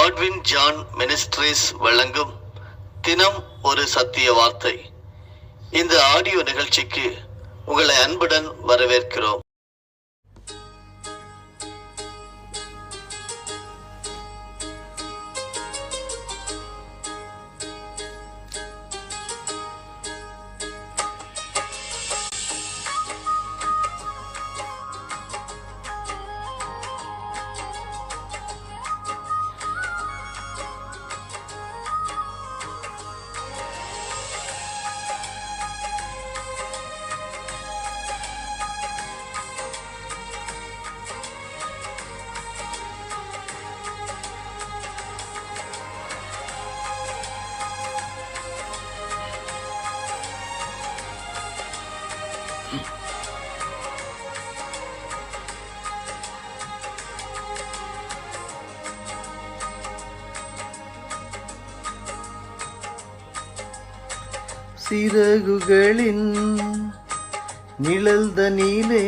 Godwin John ministries வழங்கும் தினம் ஒரு சத்திய வார்த்தை. இந்த ஆடியோ நிகழ்ச்சிக்கு உங்களை அன்புடன் வரவேற்கிறோம். சிறகுகளின் நிழல்தனிலே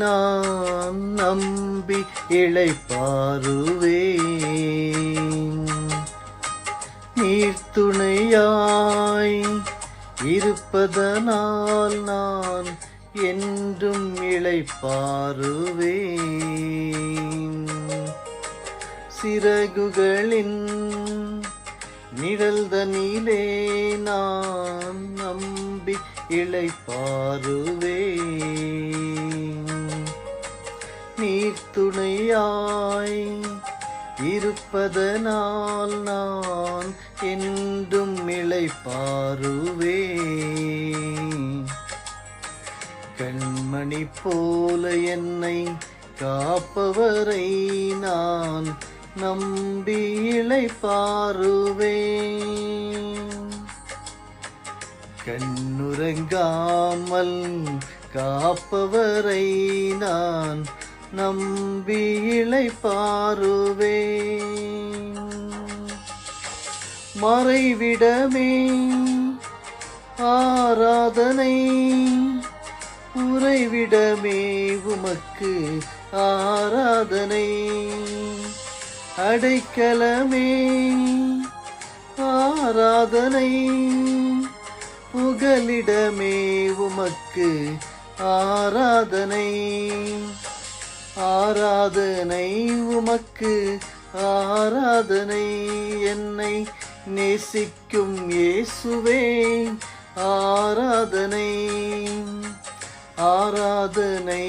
நான் நம்பி இளைப்பாறுவேன். நீர்த்துணையாய் இருப்பதனால் நான் என்றும் இளைப்பாறுவேன். சிறகுகளின் நிழல்தனிலே நான் நம்பி இளைப்பாறுவேன். நீர்த்துணையாய் இருப்பதனால் நான் என்றும் இளைப்பாறுவேன். கண்மணி போல என்னை காப்பவரை நான் நம்பி இளைப்பாறுவேன். கண்ணுறங்காமல் காப்பவரை நான் நம்பி இளைப்பாறுவேன். மறைவிடமே ஆராதனை, உறைவிடமே உமக்கு ஆராதனை. அடைக்கலமே ஆராதனை, புகலிடமே உமக்கு ஆராதனை. ஆராதனை உமக்கு ஆராதனை. என்னை நேசிக்கும் இயேசுவே ஆராதனை. ஆராதனை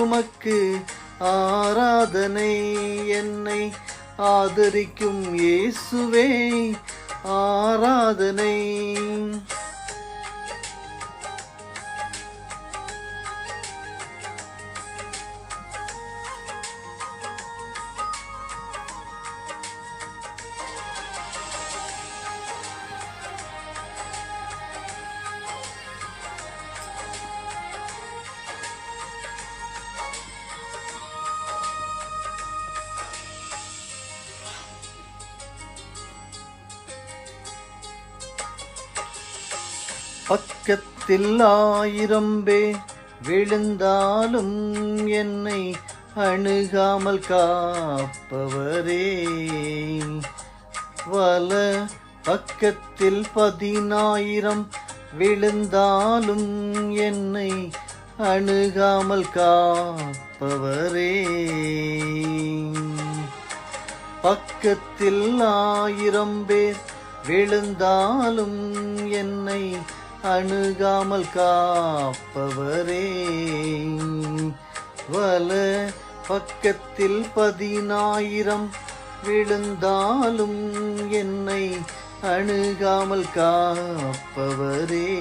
உமக்கு ஆராதனை. என்னை ஆதரிக்கும் இயேசுவே ஆராதனை. பக்கத்தில் 1000 பேர் விழுந்தாலும் என்னை அணுகாமல் காப்பவரே. வல பக்கத்தில் 10,000 விழுந்தாலும் என்னை அணுகாமல் காப்பவரே. பக்கத்தில் 1000 பேர் விழுந்தாலும் என்னை அணுகாமல் காப்பவரே. வல பக்கத்தில் 10,000 விழுந்தாலும் என்னை அணுகாமல் காப்பவரே.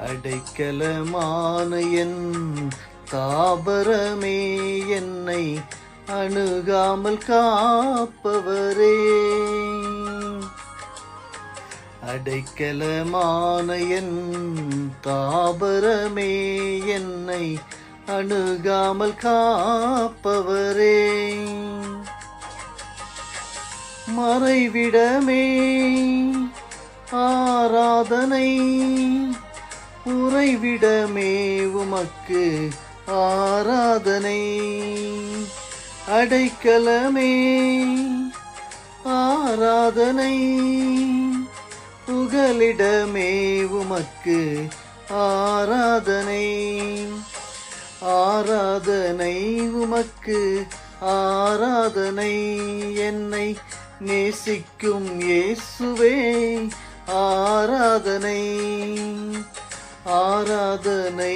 அடைக்கலமான என் தாபரமே, என்னை அணுகாமல் காப்பவரே. அடைக்கலமான என் தாபரமே, என்னை அணுகாமல் காப்பவரே. மறைவிடமே ஆராதனை, உறைவிடமே உமக்கு ஆராதனை. அடைக்கலமே ஆராதனை, புகலிடமே உமக்கு ஆராதனை, ஆராதனை உமக்கு ஆராதனை. என்னை நேசிக்கும் இயேசுவே ஆராதனை, ஆராதனை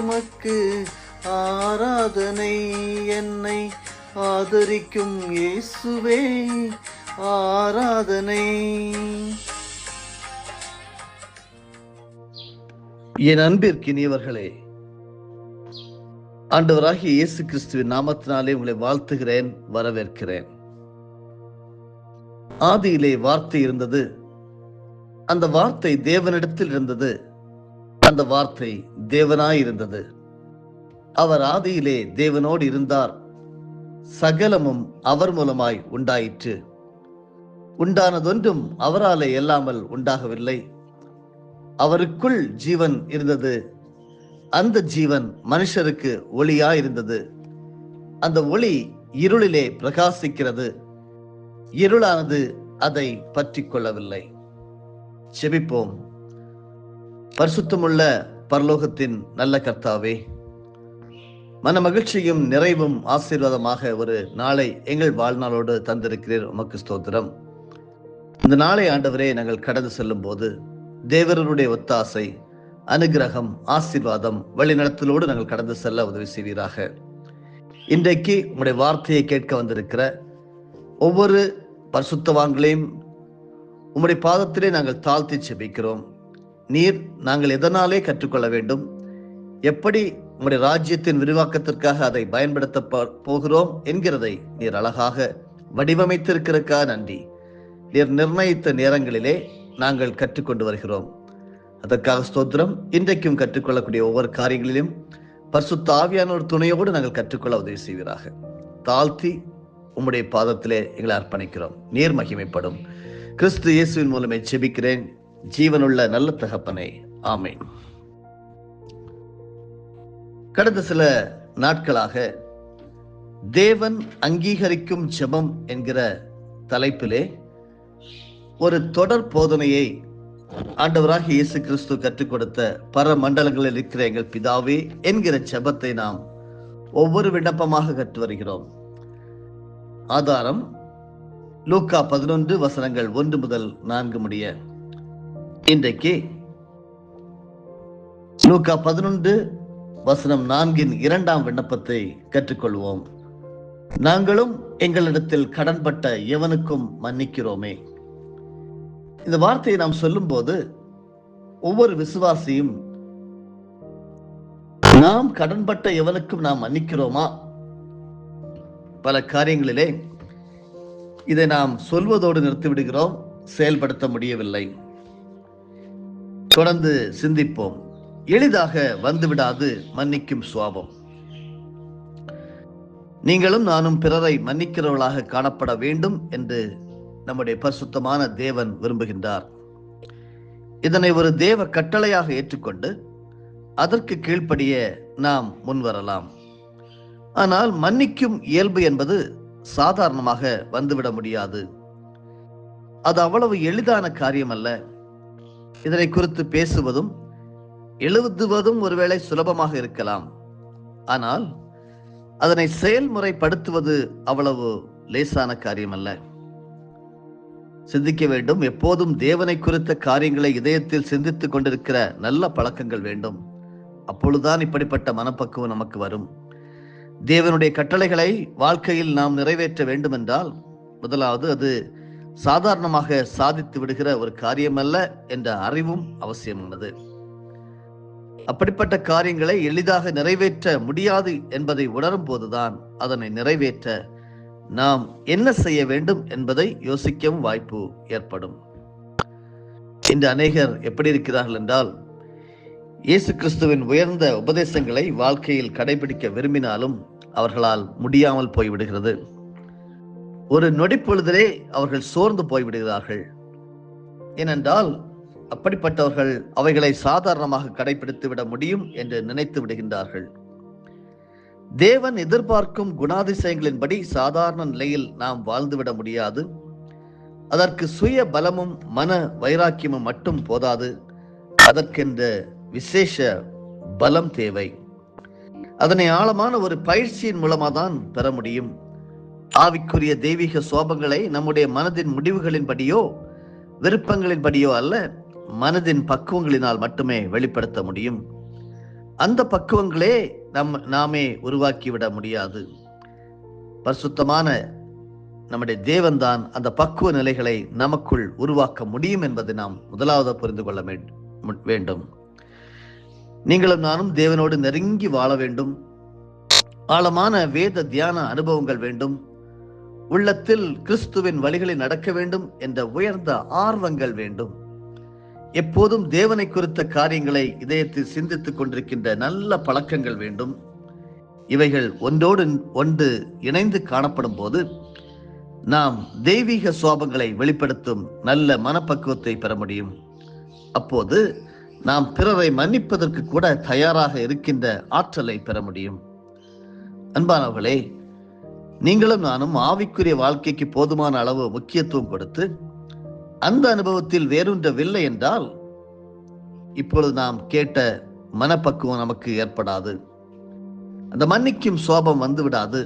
உமக்கு ஆராதனை. என்னை ஆதரிக்கும் இயேசுவே ஆராதனை. என் அன்பிற்கினியவர்களே, ஆண்டவராகிய இயேசு கிறிஸ்துவின் நாமத்தினாலே உங்களை வாழ்த்துகிறேன், வரவேற்கிறேன். ஆதியிலே வார்த்தை இருந்தது, அந்த வார்த்தை தேவனிடத்தில் இருந்தது, அந்த வார்த்தை தேவனாய் இருந்தது. அவர் ஆதியிலே தேவனோடு இருந்தார். சகலமும் அவர் மூலமாய் உண்டாயிற்று. உண்டானதொன்றும் அவராலே இல்லாமல் உண்டாகவில்லை. அவருக்குள் ஜீவன் இருந்தது. அந்த ஜீவன் மனுஷருக்கு ஒளியாய் இருந்தது. அந்த ஒளி இருளிலே பிரகாசிக்கிறது. இருளானது அதை பற்றி கொள்ளவில்லை. செபிப்போம். பரிசுத்தமுள்ள பரலோகத்தின் நல்ல கர்த்தாவே, மன மகிழ்ச்சியும் நிறைவும் ஆசீர்வாதமாக ஒரு நாளை எங்கள் வாழ்நாளோடு தந்திருக்கிறீர். உமக்கு ஸ்தோத்திரம். இந்த நாளை ஆண்டவரே நாங்கள் கடந்து செல்லும் போது தேவருடைய ஒத்தாசை, அனுகிரகம், ஆசீர்வாதம், வழிநடத்தலோடு நாங்கள் கடந்து செல்ல உதவி செய்வீராக. இன்றைக்கு உங்களுடைய வார்த்தையை கேட்க வந்திருக்கிற ஒவ்வொரு பரிசுத்தவான்களையும் உம்முடைய பாதத்திலே நாங்கள் தாழ்த்தி செபிக்கிறோம். நீர் நாங்கள் எதனாலே கற்றுக்கொள்ள வேண்டும், எப்படி உங்களுடைய ராஜ்யத்தின் விரிவாக்கத்திற்காக அதை பயன்படுத்த போகிறோம் என்கிறதை நீர் அழகாக வடிவமைத்திருக்கிறதுக்காக நன்றி. நீர் நிர்ணயித்த நேரங்களிலே நாங்கள் கற்றுக்கொண்டு வருகிறோம். அதற்காக ஸ்தோத்திரம். இன்றைக்கும் கற்றுக்கொள்ளக்கூடிய ஒவ்வொரு காரியங்களிலும் பரிசுத்த ஆவியானோர் துணையோடு நாங்கள் கற்றுக்கொள்ள உதவி செய்வீராக. தாழ்த்தி உம்முடைய பாதத்திலே எங்களை அர்ப்பணிக்கிறோம். நீர் மகிமைப்படும். கிறிஸ்து இயேசுவின் மூலமே ஜெபிக்கிறேன், ஜீவனுள்ள நல்ல தகப்பனே, ஆமென். கடந்த சில நாட்களாக தேவன் அங்கீகரிக்கும் ஜெபம் என்கிற தலைப்பிலே ஒரு தொடர் போதனையை ஆண்டவராகிய இயேசு கிறிஸ்து கற்றுக் கொடுத்த பரமண்டலங்களில் இருக்கிற எங்கள் பிதாவே என்கிற ஜெபத்தை நாம் ஒவ்வொரு விண்ணப்பமாக கற்று வருகிறோம். ஆதாரம் லூக்கா 11 வசனங்கள் 1 முதல் 4 முடிய. இன்றைக்கு லூக்கா 11 வசனம் 4 2ஆம் விண்ணப்பத்தை கற்றுக்கொள்வோம். நாங்களும் எங்களிடத்தில் கடன்பட்ட எவனுக்கும் மன்னிக்கிறோமே. இந்த வார்த்தையை நாம் சொல்லும் போது ஒவ்வொரு விசுவாசியும் நாம் கடன்பட்ட எவனுக்கும் நாம் மன்னிக்கிறோமா? பல காரியங்களிலே இதை நாம் சொல்வதோடு நிறுத்திவிடுகிறோம், செயல்படுத்த முடியவில்லை. தொடர்ந்து சிந்திப்போம். எளிதாக வந்துவிடாது மன்னிக்கும் சுவாபம். நீங்களும் நானும் பிறரை மன்னிக்கிறவர்களாக காணப்பட வேண்டும் என்று நம்முடைய பரிசுத்தமான தேவன் விரும்புகின்றார். இதனை ஒரு தேவ கட்டளையாக ஏற்றுக்கொண்டு அதற்கு கீழ்ப்படிய நாம் முன்வரலாம். ஆனால் மன்னிக்கும் இயல்பு என்பது சாதாரணமாக வந்துவிட முடியாது. அது அவ்வளவு எளிதான காரியம் அல்ல. இதனை குறித்து பேசுவதும் எழுதுவதும் ஒருவேளை சுலபமாக இருக்கலாம். ஆனால் அதனை செயல்முறைப்படுத்துவது அவ்வளவு லேசான காரியம் அல்ல. சிந்திக்க வேண்டும். எப்போதும் தேவனை குறித்த காரியங்களை இதயத்தில் சிந்தித்துக் கொண்டிருக்கிற நல்ல பழக்கங்கள் வேண்டும். அப்பொழுதுதான் இப்படிப்பட்ட மனப்பக்குவம் நமக்கு வரும். தேவனுடைய கட்டளைகளை வாழ்க்கையில் நாம் நிறைவேற்ற வேண்டும் என்றால் முதலாவது அது சாதாரணமாக சாதித்து விடுகிற ஒரு காரியம் அல்ல என்ற அறிவும் அவசியமானது. அப்படிப்பட்ட காரியங்களை எளிதாக நிறைவேற்ற முடியாது என்பதை உணரும் போதுதான் அதனை நிறைவேற்ற நாம் என்ன செய்ய வேண்டும் என்பதை யோசிக்கவும் வாய்ப்பு ஏற்படும். இன்று அநேகர் எப்படி இருக்கிறார்கள் என்றால், இயேசு கிறிஸ்துவின் உயர்ந்த உபதேசங்களை வாழ்க்கையில் கடைபிடிக்க விரும்பினாலும் அவர்களால் முடியாமல் போய்விடுகிறது. ஒரு நொடி பொழுதிலே அவர்கள் சோர்ந்து போய்விடுகிறார்கள். ஏனென்றால் அப்படிப்பட்டவர்கள் அவைகளை சாதாரணமாக கடைபிடித்து விட முடியும் என்று நினைத்து விடுகின்றார்கள். தேவன் எதிர்பார்க்கும் குணாதிசயங்களின்படி சாதாரண நிலையில் நாம் வாழ்ந்துவிட முடியாது. அதற்கு சுய பலமும் மன வைராக்கியமும் மட்டும் போதாது. அதற்கென்ற விசேஷ பலம் தேவை. அதனை ஆழமான ஒரு பயிற்சியின் மூலமாக தான் பெற முடியும். ஆவிக்குரிய தெய்வீக சோபங்களை நம்முடைய மனதின் முடிவுகளின்படியோ விருப்பங்களின்படியோ அல்ல, மனதின் பக்குவங்களினால் மட்டுமே வெளிப்படுத்த முடியும். அந்த பக்குவங்களே நாமே உருவாக்கிவிட முடியாது. பரிசுத்தமான நம்முடைய தேவன்தான் அந்த பக்குவ நிலைகளை நமக்குள் உருவாக்க முடியும் என்பதை நாம் முதலாவது புரிந்து கொள்ள வேண்டும். நீங்களும் நானும் தேவனோடு நெருங்கி வாழ வேண்டும். ஆழமான வேத தியான அனுபவங்கள் வேண்டும். உள்ளத்தில் கிறிஸ்துவின் வழிகளில் நடக்க வேண்டும் என்ற உயர்ந்த ஆர்வங்கள் வேண்டும். எப்போதும் தேவனை குறித்த காரியங்களை இதயத்தில் சிந்தித்துக் கொண்டிருக்கின்ற நல்ல பழக்கங்கள் வேண்டும். இவைகள் ஒன்றோடு ஒன்று இணைந்து காணப்படும் போது நாம் தெய்வீக சுவாபங்களை வெளிப்படுத்தும் நல்ல மனப்பக்குவத்தை பெற முடியும். அப்போது நாம் பிறரை மன்னிப்பதற்கு கூட தயாராக இருக்கின்ற ஆற்றலை பெற முடியும். அன்பானவர்களே, நீங்களும் நானும் ஆவிக்குரிய வாழ்க்கைக்கு போதுமான அளவு முக்கியத்துவம் கொடுத்து அந்த அனுபவத்தில் வேறொன்றவில்லை என்றால் இப்பொழுது நாம் கேட்ட மனப்பக்குவம் நமக்கு ஏற்படாது. அந்த மன்னிக்கும் சோபம் வந்துவிடாது.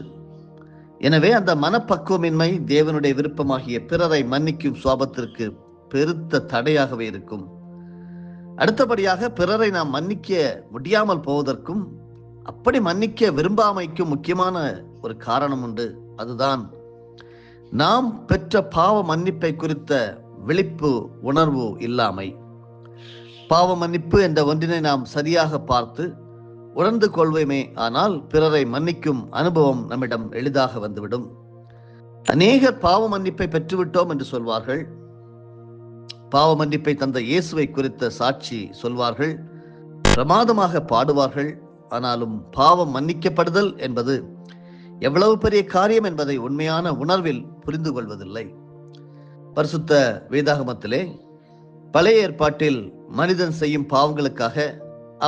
எனவே அந்த மனப்பக்குவமின்மை தேவனுடைய விருப்பமாகிய பிறரை மன்னிக்கும் சோபத்திற்கு பெருத்த தடையாகவே இருக்கும். அடுத்தபடியாக பிறரை நாம் மன்னிக்க முடியாமல் போவதற்கும் அப்படி மன்னிக்க விரும்பாமைக்கும் முக்கியமான ஒரு காரணம் உண்டு. அதுதான் நாம் பெற்ற பாவ மன்னிப்பை குறித்த விழிப்பு உணர்வு இல்லாமை. பாவ மன்னிப்பு என்ற ஒன்றினை நாம் சரியாக பார்த்து உணர்ந்து கொள்வோமே ஆனால் பிறரை மன்னிக்கும் அனுபவம் நம்மிடம் எளிதாக வந்துவிடும். அநேகர் பாவ மன்னிப்பை பெற்றுவிட்டோம் என்று சொல்வார்கள். பாவ மன்னிப்பை தந்த இயேசுவை குறித்த சாட்சி சொல்வார்கள், பிரமாதமாக பாடுவார்கள். ஆனாலும் பாவம் மன்னிக்கப்படுதல் என்பது எவ்வளவு பெரிய காரியம் என்பதை உண்மையான உணர்வில் புரிந்து கொள்வதில்லை. பரிசுத்த வேதாகமத்திலே பழைய ஏற்பாட்டில் மனிதன் செய்யும் பாவங்களுக்காக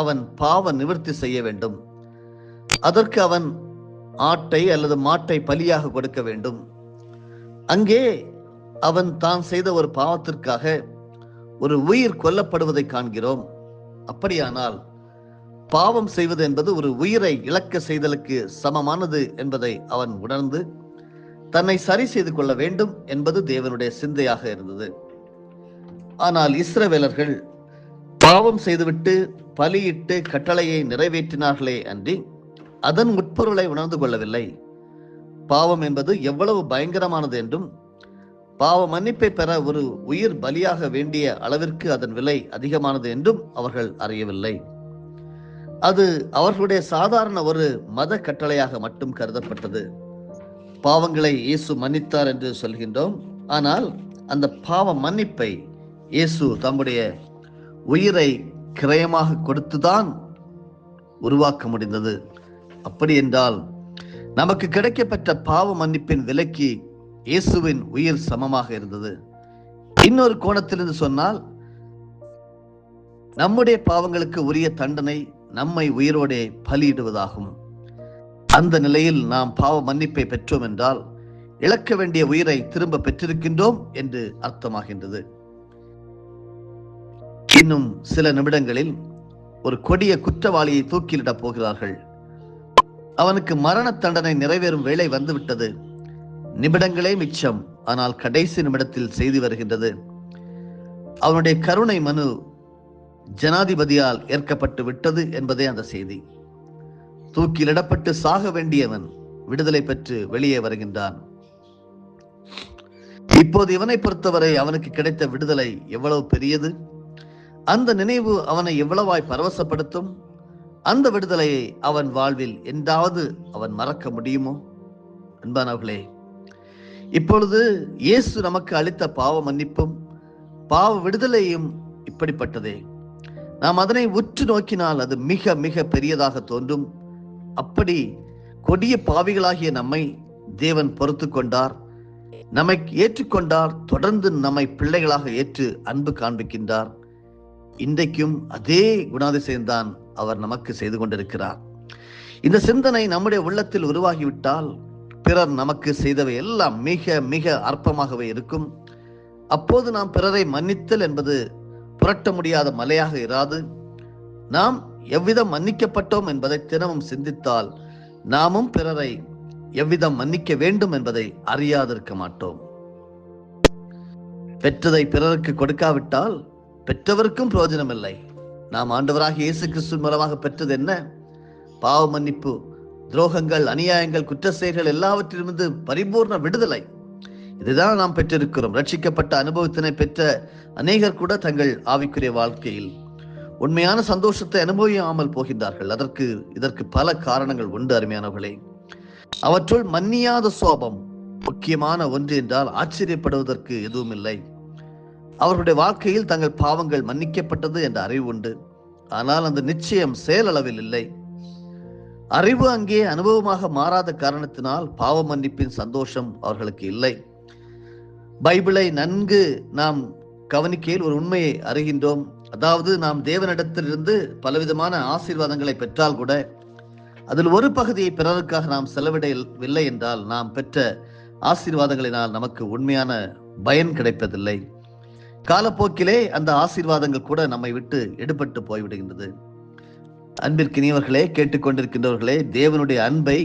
அவன் பாவ நிவர்த்தி செய்ய வேண்டும். அதற்கு அவன் ஆட்டை அல்லது மாட்டை பலியாக கொடுக்க வேண்டும். அங்கே அவன் தான் செய்த ஒரு பாவத்திற்காக ஒரு உயிர் கொல்லப்படுவதை காண்கிறோம். அப்படியானால் பாவம் செய்வது என்பது ஒரு உயிரை இழக்க செய்தலுக்கு சமமானது என்பதை அவன் உணர்ந்து தன்னை சரி செய்து கொள்ள வேண்டும் என்பது தேவனுடைய சிந்தையாக இருந்தது. ஆனால் இஸ்ரவேலர்கள் பாவம் செய்துவிட்டு பலியிட்டு கட்டளையை நிறைவேற்றினார்களே அன்றி அதன் உட்பொருளை உணர்ந்து கொள்ளவில்லை. பாவம் என்பது எவ்வளவு பயங்கரமானது என்றும் பாவ மன்னிப்பை பெற ஒரு உயிர் பலியாக வேண்டிய அளவிற்கு அதன் விலை அதிகமானது என்றும் அவர்கள் அறியவில்லை. அது அவர்களுடைய சாதாரண ஒரு மத கட்டளையாக மட்டும் கருதப்பட்டது. பாவங்களை இயேசு மன்னித்தார் என்று சொல்கின்றோம். ஆனால் அந்த பாவ மன்னிப்பை இயேசு தம்முடைய உயிரை கிரயமாக கொடுத்துதான் உருவாக்க முடிந்தது. அப்படி என்றால் நமக்கு கிடைக்கப்பட்ட பாவ மன்னிப்பின் விலைக்கு இயேசுவின் உயிர் சமமாக இருந்தது. இன்னொரு கோணத்திலிருந்து சொன்னால் நம்முடைய பாவங்களுக்கு உரிய தண்டனை நம்மை உயிரோடே பலியிடுவதாகும். அந்த நிலையில் நாம் பாவ மன்னிப்பை பெற்றோம் என்றால் இழக்க வேண்டிய உயிரை திரும்ப பெற்றிருக்கின்றோம் என்று அர்த்தமாகின்றது. இன்னும் சில நிமிடங்களில் ஒரு கொடிய குற்றவாளியை தூக்கிலிடப் போகிறார்கள். அவனுக்கு மரண தண்டனை நிறைவேறும் வேளை வந்துவிட்டது. நிமிடங்களே மிச்சம். ஆனால் கடைசி நிமிடத்தில் செய்தி வருகின்றது. அவனுடைய கருணை மனு ஜனாதிபதியால் ஏற்கப்பட்டு விட்டது என்பதே அந்த செய்தி. தூக்கிலிடப்பட்டு சாக வேண்டியவன் விடுதலை பெற்று வெளியே வருகின்றான். இப்போது இவனை பொறுத்தவரை அவனுக்கு கிடைத்த விடுதலை எவ்வளவு பெரியது! அந்த நினைவு அவனை எவ்வளவாய் பரவசப்படுத்தும்! அந்த விடுதலையை அவன் வாழ்வில் என்றாவது அவன் மறக்க முடியுமோ? அன்பானவர்களே, இப்பொழுது இயேசு நமக்கு அளித்த பாவ மன்னிப்பும் பாவ விடுதலையும் இப்படிப்பட்டதே. நாம் அதனை உற்று நோக்கினால் அது மிக மிக பெரியதாக தோன்றும். அப்படி கொடிய பாவிகளாகிய நம்மை தேவன் பொறுத்து கொண்டார், நம்மை ஏற்றுக்கொண்டார், தொடர்ந்து நம்மை பிள்ளைகளாக ஏற்று அன்பு காண்பிக்கின்றார். இன்றைக்கும் அதே குணாதிசயம்தான் அவர் நமக்கு செய்து கொண்டிருக்கிறார். இந்த சிந்தனை நம்முடைய உள்ளத்தில் உருவாகிவிட்டால் பிறர் நமக்கு செய்தவை எல்லாம் மிக மிக அற்பமாகவே இருக்கும். அப்போது நாம் பிறரை மன்னித்தல் என்பது புரட்ட முடியாத மலையாக இராது. நாம் எவ்விதம் மன்னிக்கப்பட்டோம் என்பதை தினமும் சிந்தித்தால் நாமும் பிறரை எவ்விதம் மன்னிக்க வேண்டும் என்பதை அறியாதிருக்க மாட்டோம். பெற்றதை பிறருக்கு கொடுக்காவிட்டால் பெற்றவருக்கும் பிரயோஜனம் இல்லை. நாம் ஆண்டவராகிய இயேசு கிறிஸ்து மூலமாக பெற்றது என்ன? பாவ மன்னிப்பு, துரோகங்கள், அநியாயங்கள், குற்ற செயல்கள் எல்லாவற்றிலிருந்து பரிபூர்ண விடுதலை. இதுதான் நாம் பெற்றிருக்கிறோம். ரட்சிக்கப்பட்ட அனுபவத்தினை பெற்ற அநேகர் கூட தங்கள் ஆவிக்குரிய வாழ்க்கையில் உண்மையான சந்தோஷத்தை அனுபவியாமல் போகின்றார்கள். இதற்கு பல காரணங்கள் உண்டு அருமையானவர்களே. அவற்றுள் மன்னியாத சோபம் முக்கியமான ஒன்று என்றால் ஆச்சரியப்படுவதற்கு எதுவும் இல்லை. அவர்களுடைய வாழ்க்கையில் தங்கள் பாவங்கள் மன்னிக்கப்பட்டது என்ற அறிவு உண்டு. ஆனால் அந்த நிச்சயம் செயலளவில் இல்லை. அறிவு அங்கே அனுபவமாக மாறாத காரணத்தினால் பாவ மன்னிப்பின் சந்தோஷம் அவர்களுக்கு இல்லை. பைபிளை நன்கு நாம் கவனிக்கையில் ஒரு உண்மையை அறிகின்றோம். அதாவது நாம் தேவனிடத்திலிருந்து பலவிதமான ஆசீர்வாதங்களை பெற்றால் கூட அதில் ஒரு பகுதியை பிறருக்காக நாம் செலவிடவில்லை என்றால் நாம் பெற்ற ஆசீர்வாதங்களினால் நமக்கு உண்மையான பயன் கிடைப்பதில்லை. காலப்போக்கிலே அந்த ஆசீர்வாதங்கள் கூட நம்மை விட்டு எடுபட்டு போய்விடுகின்றது. அன்பிற்கினியவர்களே, கேட்டுக்கொண்டிருக்கின்றவர்களே, தேவனுடைய அன்பை,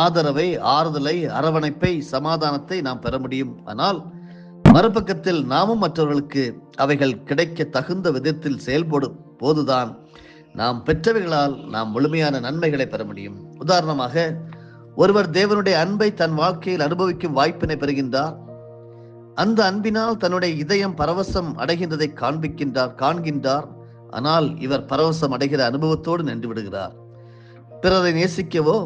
ஆதரவை, ஆறுதலை, அரவணைப்பை, சமாதானத்தை நாம் பெற முடியும். ஆனால் மறுபக்கத்தில் நாமும் மற்றவர்களுக்கு அவைகள் கிடைக்க தகுந்த விதத்தில் செயல்படும் போதுதான் நாம் பெற்றவைகளால் நாம் முழுமையான நன்மைகளை பெற முடியும். உதாரணமாக, ஒருவர் தேவனுடைய அன்பை தன் வாழ்க்கையில் அனுபவிக்கும் வாய்ப்பினை பெறுகின்றார். அந்த அன்பினால் தன்னுடைய இதயம் பரவசம் அடைகின்றதை காண்கின்றார். ஆனால் இவர் பரவசம் அடைகிற அனுபவத்தோடு நின்று விடுகிறார். பிறரை நேசிக்கவோ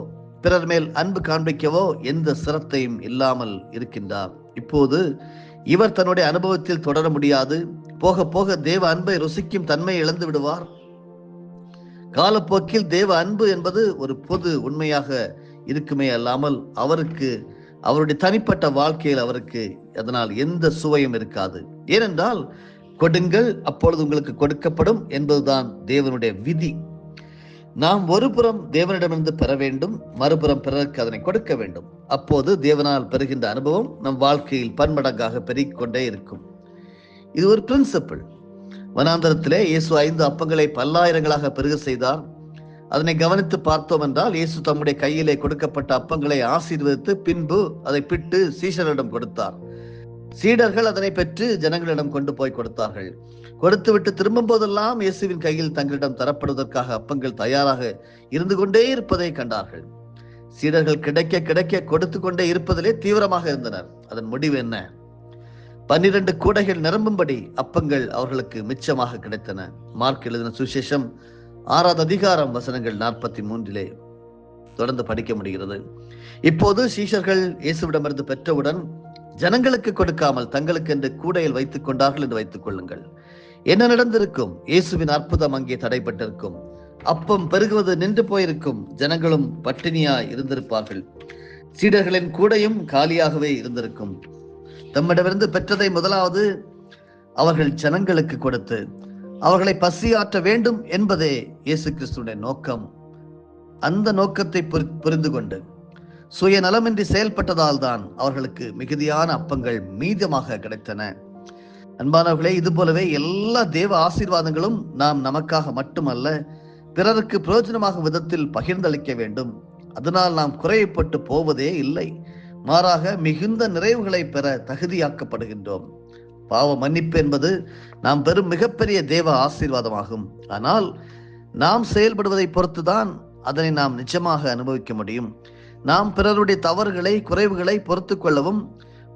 பிறர் மேல் அன்பு காண்பிக்கவோ எந்த சிரத்தையும் இல்லாமல் இருக்கின்றார். இப்போது இவர் தன்னுடைய அனுபவத்தில் தொடர முடியாது. போக போக தேவ அன்பை ருசிக்கும் தன்மையை இழந்து விடுவார். காலப்போக்கில் தேவ அன்பு என்பது ஒரு பொது உண்மையாக இருக்குமே அல்லாமல் அவருடைய தனிப்பட்ட வாழ்க்கையில் அவருக்கு அதனால் எந்த சுவையும் இருக்காது. ஏனென்றால் கொடுங்கள், அப்பொழுது உங்களுக்கு கொடுக்கப்படும் என்பதுதான் தேவனுடைய விதி. நாம் ஒரு புறம் தேவனிடமிருந்து பெற வேண்டும், மறுபுறம் பிறருக்கு அதனை கொடுக்க வேண்டும். அப்போது தேவனால் பெறுகின்ற அனுபவம் நம் வாழ்க்கையில் பன்மடங்காக பெருகிக்கொண்டே இருக்கும். இது ஒரு பிரின்சிபிள். வனாந்தரத்திலே இயேசு 5 அப்பங்களை பல்லாயிரங்களாக பெருக செய்தார். அதனை கவனித்து பார்த்தோம் என்றால், இயேசு தம்முடைய கையிலே கொடுக்கப்பட்ட அப்பங்களை ஆசீர்வதித்து பின்பு அதை பிட்டு சீஷரிடம் கொடுத்தார். சீடர்கள் அதனை பெற்று ஜனங்களிடம் கொண்டு போய் கொடுத்தார்கள். கொடுத்துவிட்டு திரும்பும் போதெல்லாம் இயேசுவின் கையில் தங்களிடம் தரப்படுவதற்காக அப்பங்கள் தயாராக இருந்து கொண்டே இருப்பதை கண்டார்கள். சீடர்கள் கிடைக்க கிடைக்க கொடுத்து கொண்டே இருப்பதிலே தீவிரமாக இருந்தனர். அதன் முடிவு என்ன? 12 கூடைகள் நிரம்பும்படி அப்பங்கள் அவர்களுக்கு மிச்சமாக கிடைத்தன. மார்க் எழுதின சுவிசேஷம் 6வது அதிகாரம் வசனங்கள் 43 தொடர்ந்து படிக்க முடிகிறது. இப்போது சீஷர்கள் இயேசுவிடமிருந்து பெற்றவுடன் ஜனங்களுக்கு கொடுக்காமல் தங்களுக்கு என்று கூடையில் வைத்துக் கொண்டார்கள் என்று வைத்துக் கொள்ளுங்கள். என்ன நடந்திருக்கும்? இயேசுவின் அற்புதம் அங்கே தடைப்பட்டிருக்கும். அப்பம் பெருகுவது நின்று போயிருக்கும். ஜனங்களும் பட்டினியாய் இருந்திருப்பார்கள். சீடர்களின் கூடையும் காலியாகவே இருந்திருக்கும். தம்மிடமிருந்து பெற்றதை முதலாவது அவர்கள் ஜனங்களுக்கு கொடுத்து அவர்களை பசியாற்ற வேண்டும் என்பதே இயேசு கிறிஸ்துவின் நோக்கம். அந்த நோக்கத்தை புரிந்து கொண்டு சுயநலமின்றி செயல்பட்டதால் தான் அவர்களுக்கு மிகுதியான அப்பங்கள் மீதமாக கிடைத்தன. அன்பானவர்களே, இது போலவே எல்லா தேவ ஆசீர்வாதங்களும் நாம் நமக்காக மட்டுமல்ல, பிறருக்கு பிரயோஜனமாக விதத்தில் பகிர்ந்தளிக்க வேண்டும். அதனால் நாம் குறையப்பட்டு போவதே இல்லை. மாறாக மிகுந்த நிறைவுகளை பெற தகுதியாக்கப்படுகின்றோம். பாவ மன்னிப்பு என்பது நாம் பெறும் மிகப்பெரிய தேவ ஆசீர்வாதமாகும். ஆனால் நாம் செயல்படுவதை பொறுத்துதான் அதனை நாம் நிஜமாக அனுபவிக்க முடியும். நாம் பிறருடைய தவறுகளை, குறைவுகளை பொறுத்து கொள்ளவும்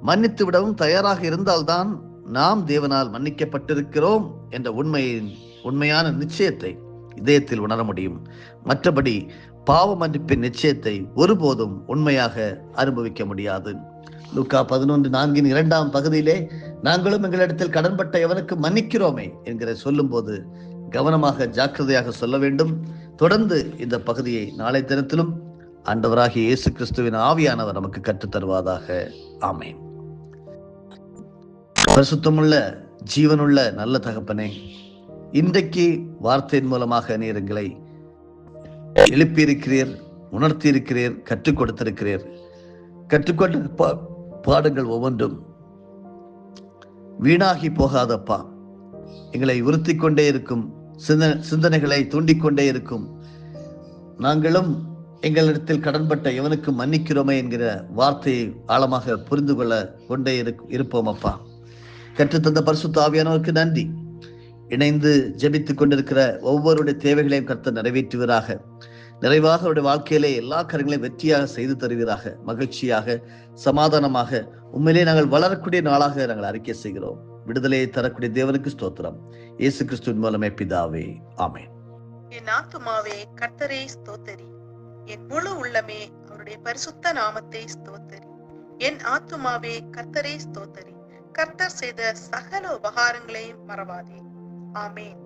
மன்னித்து விடவும் தயாராக இருந்தால்தான் நாம் தேவனால் மன்னிக்கப்பட்டிருக்கிறோம் என்ற உண்மையான நிச்சயத்தை இதயத்தில் உணர முடியும். மற்றபடி பாவ மன்னிப்பின் நிச்சயத்தை ஒருபோதும் உண்மையாக அனுபவிக்க முடியாது. லூக்கா 11:4 2ஆம் பகுதியிலே நாங்களும் எங்களிடத்தில் கடன்பட்ட எவனுக்கு மன்னிக்கிறோமே என்கிற சொல்லும் போது கவனமாக, ஜாக்கிரதையாக சொல்ல வேண்டும். தொடர்ந்து இந்த பகுதியை நாளை தினத்திலும் ஆண்டவராகிய இயேசு கிறிஸ்துவின் ஆவியானவர் நமக்கு கற்றுத் தருவதாக. ஆமென். பரிசுத்தமுள்ள ஜீவனுள்ள நல்ல தகப்பனே, இன்றைக்கு வார்த்தையின் மூலமாக நீர் எங்களை எழுப்பியிருக்கிறீர். உணர்த்தி இருக்கிறீர், கற்றுக் கொடுத்திருக்கிறீர். கற்றுக்கொண்ட பாடங்கள் ஒவ்வொன்றும் வீணாகி போகாதப்பா. எங்களை உறுத்தி கொண்டே இருக்கும், சிந்தனைகளை தூண்டிக்கொண்டே இருக்கும். நாங்களும் எங்களிடத்தில் கடன்பட்ட எவனுக்கு மன்னிக்கிறோமே என்கிற வார்த்தையை ஆழமாக புரிந்து கொள்ள கொண்டே இருப்போம் அப்பா. கற்றுத்தந்த பரிசுத்த ஆவியானவருக்கு நன்றி. இணைந்து ஜெபித்துக் கொண்டிருக்கிற ஒவ்வொருடைய தேவைகளையும் கர்த்தர் நிறைவேற்றுவீராக. நிறைவாக அவருடைய வாழ்க்கையிலே எல்லா காரியங்களையும் வெற்றியாக செய்து தருவீராக. மகிழ்ச்சியாக, சமாதானமாக உண்மையிலே நாங்கள் வளரக்கூடிய நாளாக நாங்கள் அறிக்கை செய்கிறோம். விடுதலையை தரக்கூடிய தேவனுக்கு ஸ்தோத்திரம். இயேசு கிறிஸ்துவின் மூலமே பிதாவே, ஆமென். என் ஆத்துமாவே கர்த்தரை ஸ்தோத்தரி, என் முழு உள்ளமே அவருடைய பரிசுத்த நாமத்தை ஸ்தோத்தரி. என் ஆத்துமாவே கர்த்தரை ஸ்தோத்தரி, கர்த்தர் செய்த சகல உபகாரங்களையும் மறவாதே. ஆமென்.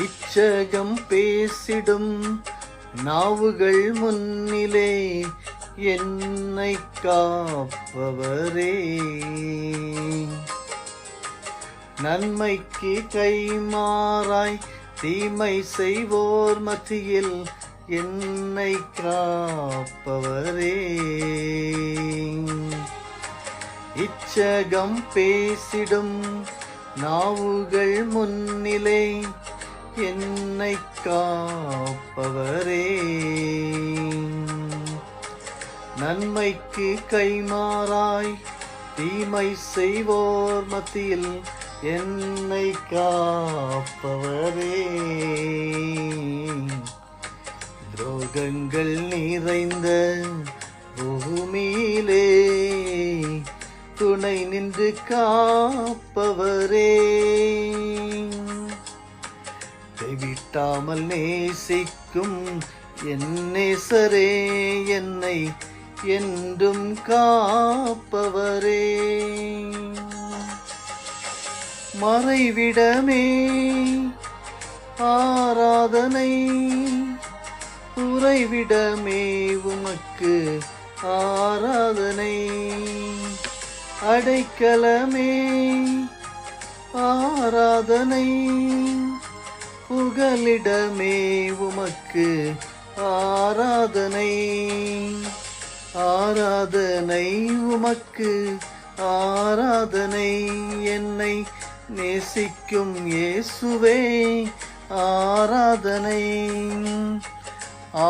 இச்சகம் பேசிடும் நாவுகள் முன்னிலே என்னை காப்பவரே, நன்மைக்கு கைமாறாய் தீமை செய்வோர் மத்தியில் என்னை காப்பவரே. இச்சகம் பேசிடும் நாவுகள் முன்னிலே என்னை காப்பவரே, நன்மைக்கு கைமாறாய் தீமை செய்வோர் மத்தியில் என்னை காப்பவரே. துரோகங்கள் நிறைந்த பூமியிலே துணை நின்று காப்பவரே, கைவிட்டாமல் நேசிக்கும் என் நேசரே, என்னை என்றும் காப்பவரே. மறைவிடமே ஆராதனை, உறைவிடமே உமக்கு ஆராதனை, அடைக்கலமே ஆராதனை, புகலிடமே உமக்கு ஆராதனை. ஆராதனை உமக்கு ஆராதனை, என்னை நேசிக்கும் இயேசுவே ஆராதனை.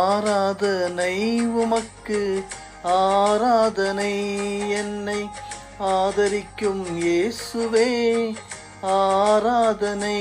ஆராதனை உமக்கு ஆராதனை, என்னை ஆதரிக்கும் இயேசுவே ஆராதனை.